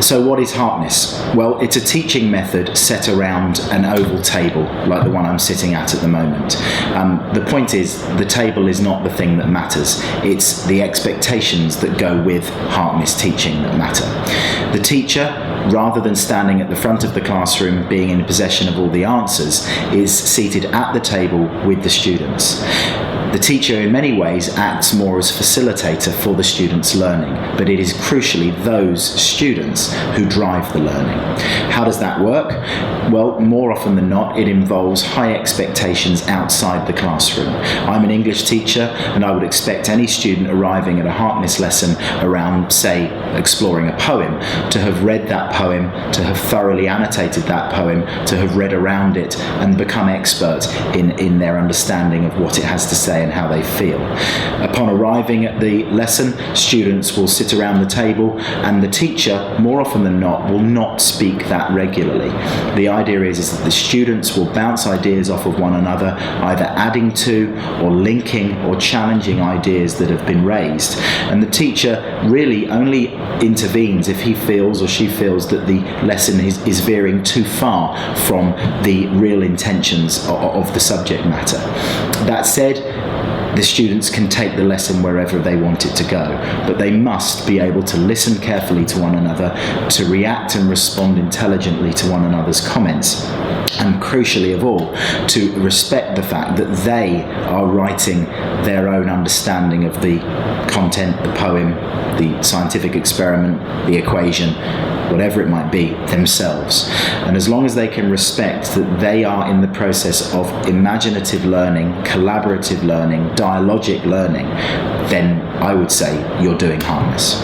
So what is Harkness? Well, it's a teaching method set around an oval table like the one I'm sitting at the moment. The point is, the table is not the thing that matters. It's the expectations that go with Harkness teaching that matter. The teacher, rather than standing at the front of the classroom being in possession of all the answers, is seated at the table with the students. The teacher in many ways acts more as facilitator for the students' learning, but it is crucially those students who drive the learning. How does that work? Well, more often than not, it involves high expectations outside the classroom. I'm an English teacher, and I would expect any student arriving at a Harkness lesson around, say, exploring a poem, to have read that poem, to have thoroughly annotated that poem, to have read around it and become expert in their understanding of what it has to say and how they feel. Upon arriving at the lesson, students will sit around the table, and the teacher, more often than not, will not speak that regularly. The idea is that the students will bounce ideas off of one another, either adding to or linking or challenging ideas that have been raised. And the teacher really only intervenes if he feels or she feels that the lesson is veering too far from the real intentions of the subject matter. That said, the students can take the lesson wherever they want it to go, but they must be able to listen carefully to one another, to react and respond intelligently to one another's comments, and crucially of all, to respect the fact that they are writing their own understanding of the content, the poem, the scientific experiment, the equation, whatever it might be, themselves. And as long as they can respect that they are in the process of imaginative learning, collaborative learning, dialogic learning, then I would say you're doing Harkness.